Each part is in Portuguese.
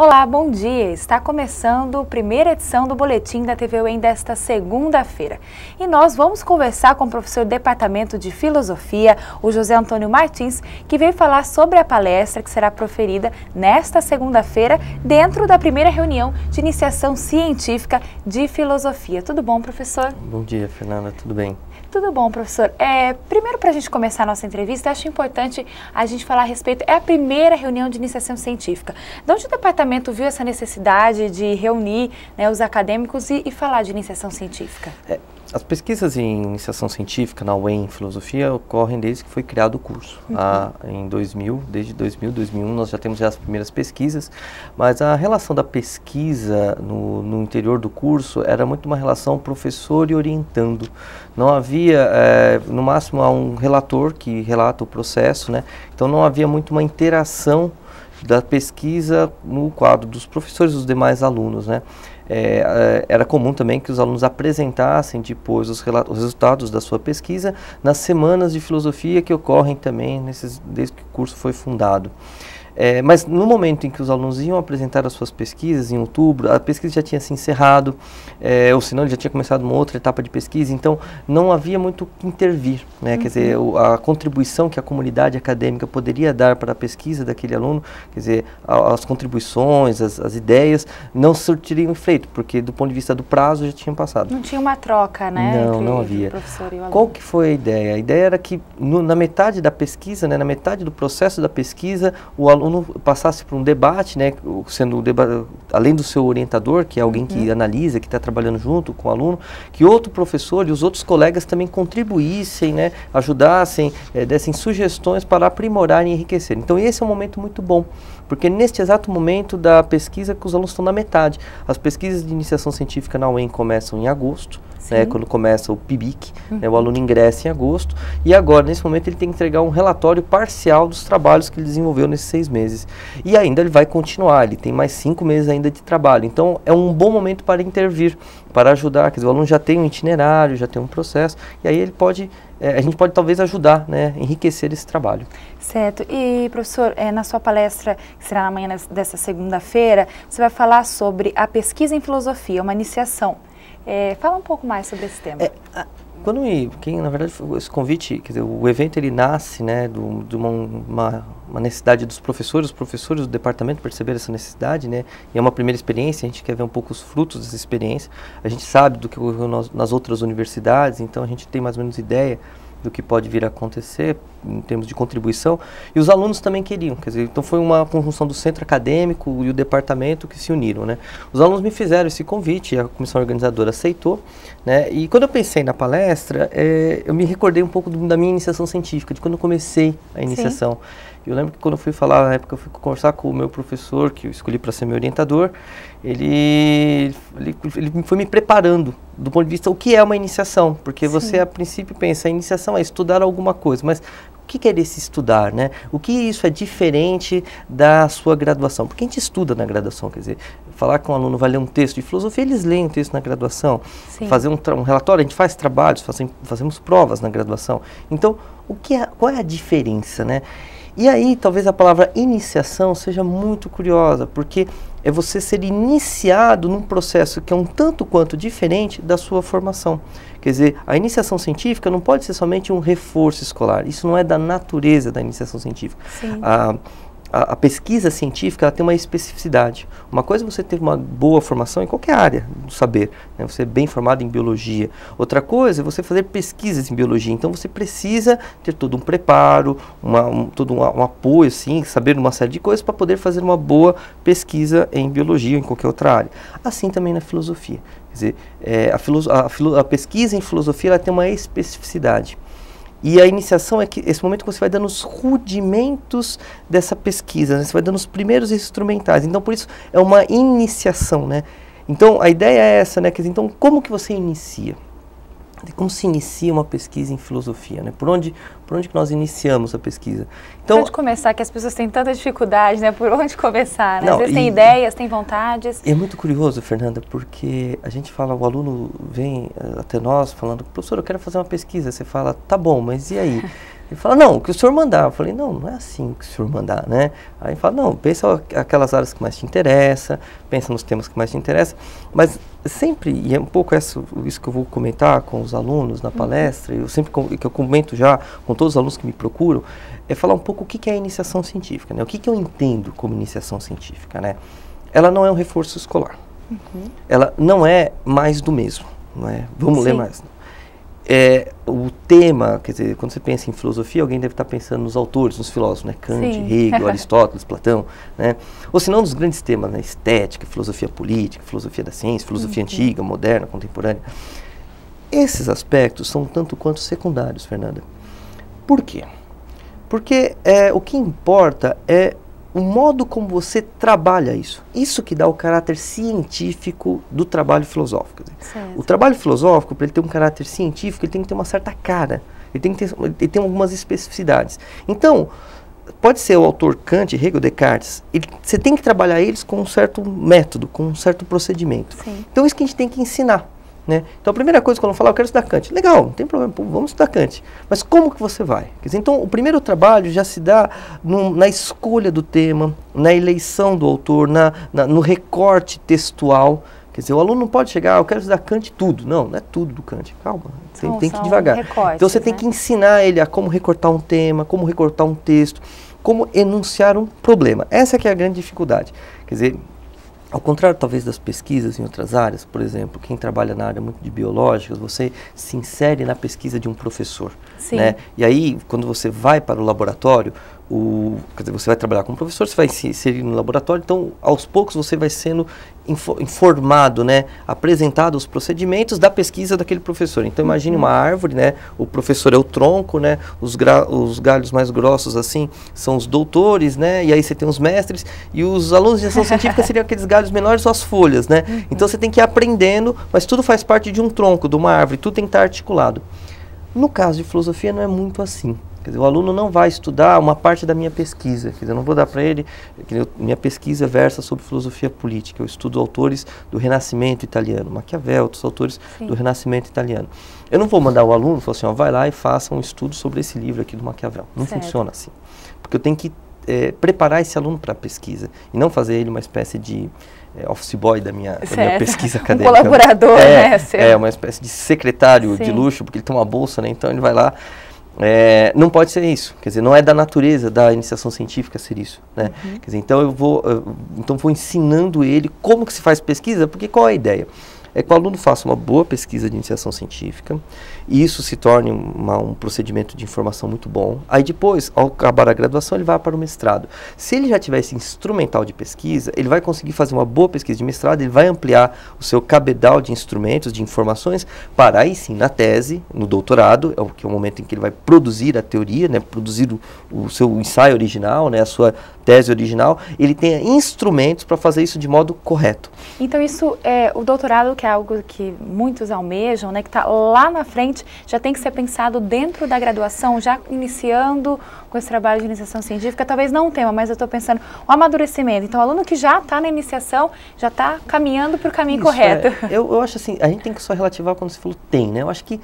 Olá, bom dia! Está começando a primeira edição do Boletim da TV UEM desta segunda-feira. E nós vamos conversar com o professor do Departamento de Filosofia, o José Antônio Martins, que veio falar sobre a palestra que será proferida nesta segunda-feira, dentro da primeira reunião de iniciação científica de filosofia. Tudo bom, professor? Bom dia, Fernanda. Tudo bem? Tudo bom, professor. Primeiro, para a gente começar a nossa entrevista, acho importante a gente falar a respeito, é a primeira reunião de iniciação científica. De onde o departamento viu essa necessidade de reunir, né, os acadêmicos e falar de iniciação científica? As pesquisas em iniciação científica na UEM em filosofia ocorrem desde que foi criado o curso. Em 2000, desde 2001 nós já temos as primeiras pesquisas, mas a relação da pesquisa no interior do curso era muito uma relação professor e orientando. Não havia, no máximo, um relator que relata o processo, né? Então não havia muito uma interação da pesquisa no quadro dos professores e dos demais alunos, né? Era comum também que os alunos apresentassem depois os resultados da sua pesquisa nas semanas de filosofia que ocorrem também desde que o curso foi fundado. Mas no momento em que os alunos iam apresentar as suas pesquisas, em outubro, a pesquisa já tinha se encerrado, ou senão ele já tinha começado uma outra etapa de pesquisa, então não havia muito o que intervir, né? Quer dizer, a contribuição que a comunidade acadêmica poderia dar para a pesquisa daquele aluno, quer dizer, as contribuições, as ideias, não surtiriam efeito, porque do ponto de vista do prazo já tinham passado. Não tinha uma troca, né? Não havia. O professor e o aluno. Qual que foi a ideia? A ideia era que na metade da pesquisa, né, na metade do processo da pesquisa, o aluno passasse por um debate, né, além do seu orientador, que é alguém que analisa, que está trabalhando junto com o aluno, que outro professor e os outros colegas também contribuíssem, né, ajudassem, dessem sugestões para aprimorar e enriquecer. Então esse é um momento muito bom, porque neste exato momento da pesquisa que os alunos estão na metade. As pesquisas de iniciação científica na UEM começam em agosto, né, quando começa o PIBIC, né, o aluno ingressa em agosto, e agora, nesse momento, ele tem que entregar um relatório parcial dos trabalhos que ele desenvolveu nesses 6 meses. E ainda ele vai continuar, ele tem mais 5 meses ainda de trabalho. Então, é um bom momento para intervir, para ajudar, quer dizer, o aluno já tem um itinerário, já tem um processo, e aí ele pode, a gente pode talvez ajudar, né, enriquecer esse trabalho. Certo. E, professor, na sua palestra, que será na manhã dessa segunda-feira, você vai falar sobre a pesquisa em filosofia, uma iniciação. Fala um pouco mais sobre esse tema. Na verdade, esse convite, quer dizer, o evento ele nasce, né, de uma necessidade dos professores, os professores do departamento perceberam essa necessidade, né, e é uma primeira experiência, a gente quer ver um pouco os frutos dessa experiência, a gente sabe do que ocorreu nas outras universidades, então a gente tem mais ou menos ideia do que pode vir a acontecer em termos de contribuição, e os alunos também queriam, quer dizer, então foi uma conjunção do centro acadêmico e o departamento que se uniram, né. Os alunos me fizeram esse convite, a comissão organizadora aceitou, né, e quando eu pensei na palestra, eu me recordei um pouco da minha iniciação científica, de quando eu comecei a iniciação. Eu lembro que quando eu fui falar, na época eu fui conversar com o meu professor, que eu escolhi para ser meu orientador, ele foi me preparando do ponto de vista o que é uma iniciação, porque você a princípio pensa, a iniciação é estudar alguma coisa, mas o que é esse estudar, né? O que isso é diferente da sua graduação? Porque a gente estuda na graduação, quer dizer, falar que um aluno vai ler um texto de filosofia, eles leem um texto na graduação, fazer um relatório, a gente faz trabalhos, fazemos provas na graduação. Então, qual é a diferença, né? E aí, talvez a palavra iniciação seja muito curiosa, porque é você ser iniciado num processo que é um tanto quanto diferente da sua formação. Quer dizer, a iniciação científica não pode ser somente um reforço escolar, isso não é da natureza da iniciação científica. A pesquisa científica ela tem uma especificidade. Uma coisa é você ter uma boa formação em qualquer área do saber, né? Você é bem formado em biologia. Outra coisa é você fazer pesquisas em biologia. Então você precisa ter todo um preparo, todo um apoio, assim, saber uma série de coisas para poder fazer uma boa pesquisa em biologia ou em qualquer outra área. Assim também na filosofia. Quer dizer, a pesquisa em filosofia ela tem uma especificidade. E a iniciação é esse momento que você vai dando os rudimentos dessa pesquisa, né? Você vai dando os primeiros instrumentais. Então, por isso, é uma iniciação, né? Então, a ideia é essa, né? Então, como que você inicia? Como se inicia uma pesquisa em filosofia, né? Por onde que nós iniciamos a pesquisa? Então, por onde começar, que as pessoas têm tanta dificuldade, né? Por onde começar, né? Não, às vezes tem ideias, tem vontades. É muito curioso, Fernanda, porque a gente fala, o aluno vem até nós falando, professor, eu quero fazer uma pesquisa. Você fala, tá bom, mas e aí? Ele fala, não, o que o senhor mandar. Eu falei, não, não é assim que o senhor mandar, né? Aí ele fala, não, pensa aquelas áreas que mais te interessam, pensa nos temas que mais te interessam, mas sempre, e é um pouco isso que eu vou comentar com os alunos na palestra, eu sempre que eu comento já com todos os alunos que me procuram, é falar um pouco o que é a iniciação científica, né? O que eu entendo como iniciação científica, né? Ela não é um reforço escolar, ela não é mais do mesmo, não é? Vamos ler mais. O tema, quer dizer, quando você pensa em filosofia, alguém deve estar pensando nos autores, nos filósofos, né? Kant, Hegel, Aristóteles, Platão, né? Ou se não nos grandes temas, né? Estética, filosofia política, filosofia da ciência, filosofia antiga, moderna, contemporânea. Esses aspectos são tanto quanto secundários, Fernanda. Por quê? Porque o que importa é o modo como você trabalha isso. Isso que dá o caráter científico do trabalho filosófico. O trabalho filosófico, para ele ter um caráter científico, ele tem que ter uma certa cara. Ele tem algumas especificidades. Então, pode ser o autor Kant, Hegel, Descartes. Você tem que trabalhar eles com um certo método, com um certo procedimento. Então, isso que a gente tem que ensinar. Né? Então, a primeira coisa, quando eu falar, eu quero estudar Kant. Legal, não tem problema, vamos estudar Kant. Mas como que você vai? Quer dizer, então, o primeiro trabalho já se dá na escolha do tema, na eleição do autor, no recorte textual. Quer dizer, o aluno não pode chegar, eu quero estudar Kant tudo. Não, não é tudo do Kant. Calma, tem que ir devagar. Então, você tem que ensinar ele a como recortar um tema, como recortar um texto, como enunciar um problema. Essa que é a grande dificuldade. Quer dizer, ao contrário, talvez, das pesquisas em outras áreas, por exemplo, quem trabalha na área muito de biológicas, você se insere na pesquisa de um professor. Né? E aí, quando você vai para o laboratório, quer dizer, você vai trabalhar com um professor, você vai se inserir no laboratório, então, aos poucos, você vai sendo informado, né? Apresentado os procedimentos da pesquisa daquele professor. Então, imagine uma árvore, né? O professor é o tronco, né? Os galhos mais grossos, assim, são os doutores, né? E aí você tem os mestres, e os alunos de iniciação científica seriam aqueles galhos menores, são as folhas, né? Então, você tem que ir aprendendo, mas tudo faz parte de um tronco, de uma árvore, tudo tem que estar articulado. No caso de filosofia, não é muito assim. Quer dizer, o aluno não vai estudar uma parte da minha pesquisa. Quer dizer, eu não vou dar para ele... minha pesquisa versa sobre filosofia política. Eu estudo autores do Renascimento italiano, Maquiavel, outros autores do Renascimento italiano. Eu não vou mandar o aluno e falar assim, ó, vai lá e faça um estudo sobre esse livro aqui do Maquiavel. Não funciona assim. Porque eu tenho que preparar esse aluno para a pesquisa e não fazer ele uma espécie de office boy da minha pesquisa acadêmica. Um colaborador, né? Uma espécie de secretário de luxo, porque ele tem uma bolsa, né? Então ele vai lá... não pode ser isso, quer dizer, não é da natureza da iniciação científica ser isso, né? Quer dizer, então eu vou ensinando ele como que se faz pesquisa, porque qual é a ideia? É que o aluno faça uma boa pesquisa de iniciação científica e isso se torne um procedimento de informação muito bom. Aí depois, ao acabar a graduação, ele vai para o mestrado. Se ele já tiver esse instrumental de pesquisa, ele vai conseguir fazer uma boa pesquisa de mestrado, ele vai ampliar o seu cabedal de instrumentos, de informações, para aí sim, na tese, no doutorado, que é o momento em que ele vai produzir a teoria, né, produzir o seu ensaio original, né, a sua tese original, ele tenha instrumentos para fazer isso de modo correto. Então isso, o doutorado, que é algo que muitos almejam, né, que está lá na frente, já tem que ser pensado dentro da graduação, já iniciando com esse trabalho de iniciação científica, talvez não um tema, mas eu estou pensando o amadurecimento. Então o aluno que já está na iniciação, já está caminhando para o caminho correto. Eu acho assim, a gente tem que só relativar quando você falou tem, né? Eu acho que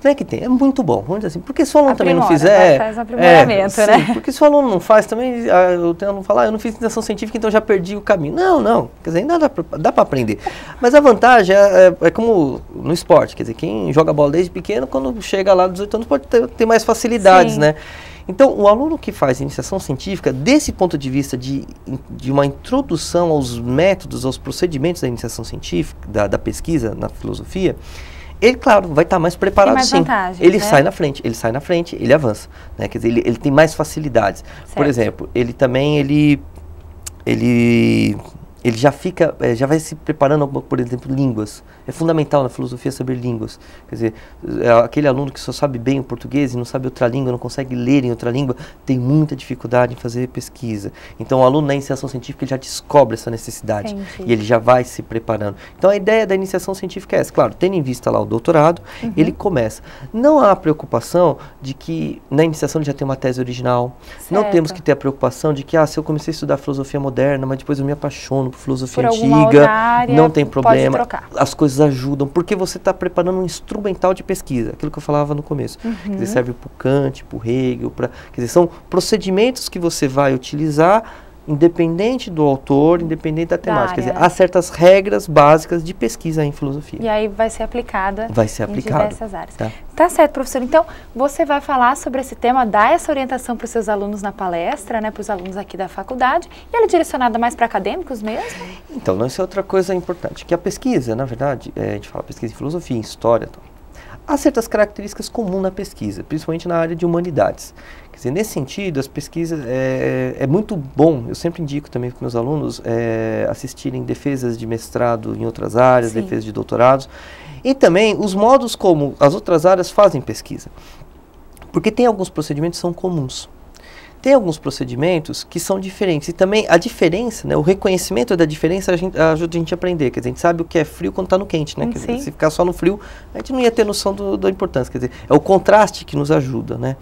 não é que tem, é muito bom, vamos dizer assim, porque se o aluno também não fizer... Faz um aprimoramento, né? Porque se o aluno não faz também, eu tenho aluno falar, eu não fiz iniciação científica, então já perdi o caminho. Não, quer dizer, ainda dá para aprender. Mas a vantagem é como no esporte, quer dizer, quem joga bola desde pequeno, quando chega lá dos 18 anos pode ter mais facilidades, né? Então, o aluno que faz iniciação científica, desse ponto de vista de uma introdução aos métodos, aos procedimentos da iniciação científica, da pesquisa na filosofia, ele, claro, vai estar mais preparado, sim. Ele sai na frente, ele avança, né? Quer dizer, ele tem mais facilidades. Certo. Por exemplo, ele também, ele já vai se preparando, por exemplo, línguas. É fundamental na filosofia saber línguas. Quer dizer, aquele aluno que só sabe bem o português e não sabe outra língua, não consegue ler em outra língua, tem muita dificuldade em fazer pesquisa. Então, o aluno na iniciação científica ele já descobre essa necessidade. E ele já vai se preparando. Então, a ideia da iniciação científica é essa. Claro, tendo em vista lá o doutorado, ele começa. Não há preocupação de que na iniciação ele já tem uma tese original. Certo. Não temos que ter a preocupação de que, se eu comecei a estudar filosofia moderna, mas depois eu me apaixono por filosofia antiga, área, não tem problema. As coisas coisas ajudam, porque você está preparando um instrumental de pesquisa, aquilo que eu falava no começo. Quer dizer, serve para o Kant, para o Hegel, quer dizer, são procedimentos que você vai utilizar independente do autor, independente da temática. Quer dizer, há certas regras básicas de pesquisa em filosofia. E aí vai ser aplicada em diversas áreas. Tá certo, professor. Então, você vai falar sobre esse tema, dar essa orientação para os seus alunos na palestra, né, para os alunos aqui da faculdade, e ela é direcionada mais para acadêmicos mesmo? Então, isso é outra coisa importante, que a pesquisa, na verdade, a gente fala pesquisa em filosofia, em história, há certas características comuns na pesquisa, principalmente na área de humanidades. Quer dizer, nesse sentido, as pesquisas é muito bom, eu sempre indico também para meus alunos assistirem defesas de mestrado em outras áreas, defesas de doutorados, e também os modos como as outras áreas fazem pesquisa. Porque tem alguns procedimentos que são comuns. Tem alguns procedimentos que são diferentes. E também a diferença, né, o reconhecimento da diferença ajuda a gente a aprender. Quer dizer, a gente sabe o que é frio quando está no quente, né? Quer dizer, se ficar só no frio, a gente não ia ter noção da importância. Quer dizer, é o contraste que nos ajuda, né?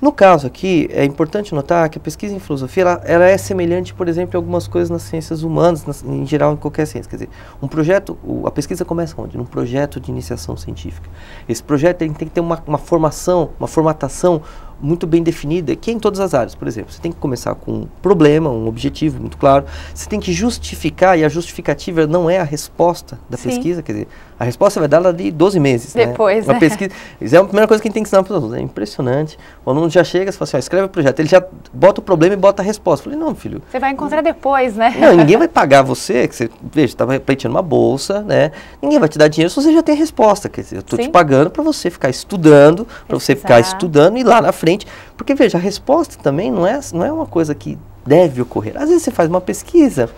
No caso aqui, é importante notar que a pesquisa em filosofia, ela é semelhante, por exemplo, a algumas coisas nas ciências humanas, em geral em qualquer ciência. Quer dizer, um projeto, a pesquisa começa onde? Num projeto de iniciação científica. Esse projeto tem que ter uma formação, uma formatação muito bem definida, que é em todas as áreas. Por exemplo, você tem que começar com um problema, um objetivo muito claro, você tem que justificar, e a justificativa não é a resposta da pesquisa, quer dizer, a resposta vai dar lá de 12 meses. Depois, né? Pesquisa, isso é a primeira coisa que a gente tem que ensinar para os alunos, é impressionante. O aluno já chega e fala assim, escreve o projeto, ele já bota o problema e bota a resposta. Eu falei, não, filho. Você vai encontrar depois, né? Não, ninguém vai pagar você, que você, veja, você está pleiteando uma bolsa, né? Ninguém vai te dar dinheiro se você já tem a resposta, quer dizer, eu estou te pagando para você ficar estudando, e lá na frente, porque veja, a resposta também não é uma coisa que deve ocorrer. Às vezes você faz uma pesquisa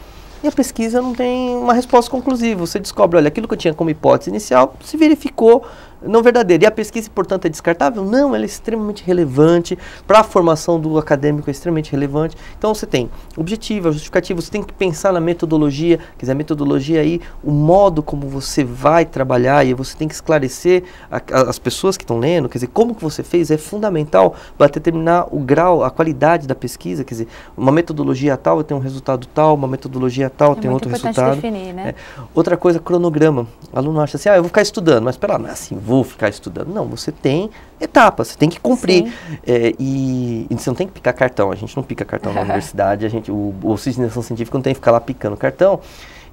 e a pesquisa não tem uma resposta conclusiva. Você descobre, olha, aquilo que eu tinha como hipótese inicial se verificou não verdadeiro. E a pesquisa, portanto, é descartável? Não, ela é extremamente relevante. Para a formação do acadêmico é extremamente relevante. Então você tem objetivo, justificativo, você tem que pensar na metodologia. Quer dizer, a metodologia aí, o modo como você vai trabalhar, e você tem que esclarecer as pessoas que estão lendo, quer dizer, como que você fez é fundamental para determinar o grau, a qualidade da pesquisa. Quer dizer, uma metodologia tal tem um resultado tal, uma metodologia tal tem outro resultado. Definir, né? Outra coisa, cronograma. O aluno acha assim, eu vou ficar estudando, mas espera lá, não é assim, vou ficar estudando. Não, você tem etapas, você tem que cumprir. E você não tem que picar cartão. A gente não pica cartão na universidade, o oficina de iniciação científica não tem que ficar lá picando cartão.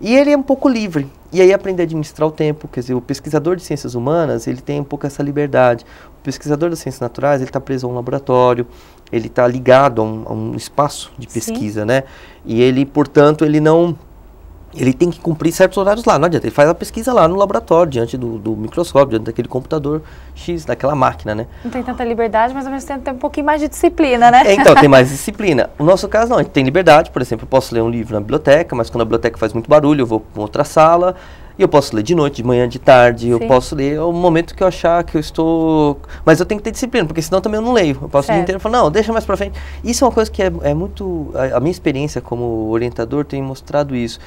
E ele é um pouco livre. E aí aprender a administrar o tempo. Quer dizer, o pesquisador de ciências humanas, ele tem um pouco essa liberdade. O pesquisador das ciências naturais, ele está preso a um laboratório, ele está ligado a um espaço de pesquisa, né? E ele, portanto, ele tem que cumprir certos horários lá, não adianta, ele faz a pesquisa lá no laboratório, diante do microscópio, diante daquele computador X, daquela máquina, né? Não tem tanta liberdade, mas ao mesmo tempo tem um pouquinho mais de disciplina, né? Então, tem mais disciplina. No nosso caso, não, a gente tem liberdade, por exemplo, eu posso ler um livro na biblioteca, mas quando a biblioteca faz muito barulho, eu vou para outra sala, e eu posso ler de noite, de manhã, de tarde, eu posso ler o momento que eu achar que eu estou... Mas eu tenho que ter disciplina, porque senão também eu não leio. Eu passo o dia inteiro e falo, não, deixa mais pra frente. Isso é uma coisa que é muito... A minha experiência como orientador tem mostrado isso.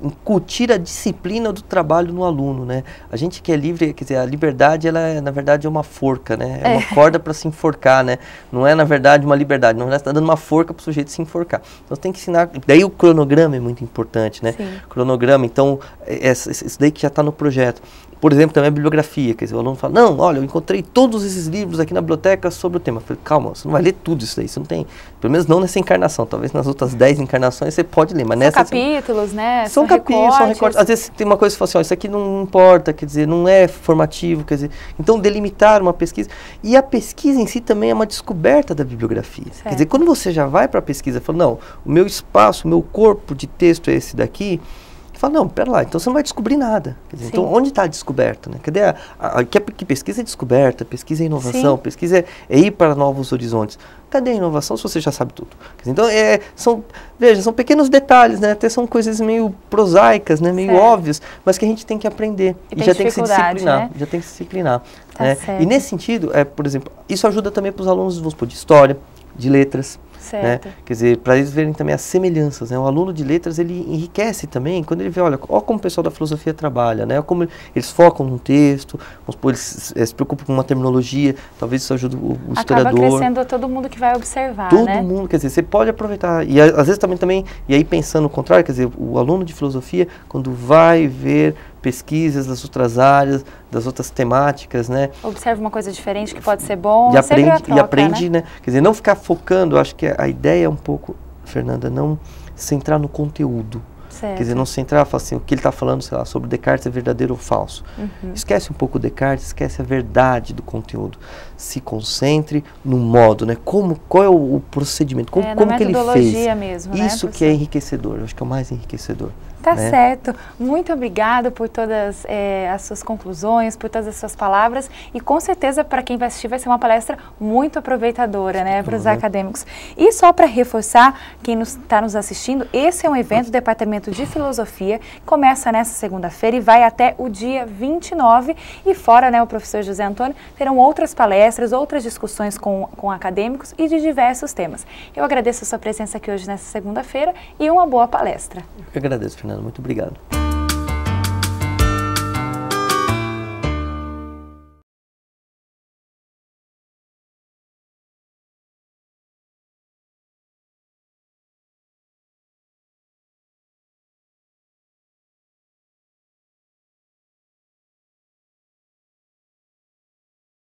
Incutir a disciplina do trabalho no aluno, né? A gente que é livre, quer dizer, a liberdade, ela na verdade é uma forca, né? É uma corda para se enforcar, né? Não é, na verdade, uma liberdade. Na verdade, você está dando uma forca para o sujeito se enforcar. Então, você tem que ensinar... Daí o cronograma é muito importante, né? Cronograma, então, isso daí que já está no projeto. Por exemplo, também a bibliografia, quer dizer, o aluno fala, não, olha, eu encontrei todos esses livros aqui na biblioteca sobre o tema. Eu falei, calma, você não vai ler tudo isso daí, você não tem, pelo menos não nessa encarnação, talvez nas outras 10 encarnações você pode ler, mas são nessa... capítulos, né? São capítulos, são recortes. Às vezes tem uma coisa que você fala assim, isso aqui não importa, quer dizer, não é formativo, quer dizer, então delimitar uma pesquisa. E a pesquisa em si também é uma descoberta da bibliografia. Quer dizer, quando você já vai para a pesquisa e fala, não, o meu espaço, o meu corpo de texto é esse daqui, fala, não, pera lá, então você não vai descobrir nada. Quer dizer, então, onde está a descoberta? Né? Cadê que pesquisa é descoberta, pesquisa é inovação, pesquisa é ir para novos horizontes. Cadê a inovação se você já sabe tudo? Quer dizer, então, são pequenos detalhes, né? Até são coisas meio prosaicas, né? Meio óbvias, mas que a gente tem que aprender. E já tem que se disciplinar. Né? Já tem que se disciplinar. E nesse sentido, por exemplo, isso ajuda também para os alunos, vamos supor, de história, de letras. Certo. Né? Quer dizer, para eles verem também as semelhanças, né? O aluno de letras, ele enriquece também, quando ele vê, olha como o pessoal da filosofia trabalha, né? Como eles focam num texto, vamos supor, eles se preocupam com uma terminologia, talvez isso ajude o historiador. Acaba crescendo todo mundo que vai observar, todo né? mundo, quer dizer, você pode aproveitar, e às vezes também, e aí pensando o contrário, quer dizer, o aluno de filosofia, quando vai ver pesquisas das outras áreas, das outras temáticas, né? Observa uma coisa diferente que pode ser bom, e aprende, né? Quer dizer, não ficar focando, acho que a ideia é um pouco, Fernanda, não centrar no conteúdo. Certo. Quer dizer, não centrar, falar assim, o que ele está falando, sei lá, sobre Descartes é verdadeiro ou falso. Esquece um pouco o Descartes, esquece a verdade do conteúdo. Se concentre no modo, né? Qual é o procedimento, como que ele fez. Mesmo, isso né, que é enriquecedor, eu acho que é o mais enriquecedor. Tá né? certo. Muito obrigada por todas as suas conclusões, por todas as suas palavras e com certeza para quem vai assistir vai ser uma palestra muito aproveitadora, né, para os acadêmicos. E só para reforçar, quem está nos assistindo, esse é um evento do Departamento de Filosofia, começa nessa segunda-feira e vai até o dia 29 e fora, né, o professor José Antônio, terão outras palestras, outras discussões com acadêmicos e de diversos temas. Eu agradeço a sua presença aqui hoje nessa segunda-feira e uma boa palestra. Eu agradeço, Fernanda. Muito obrigado.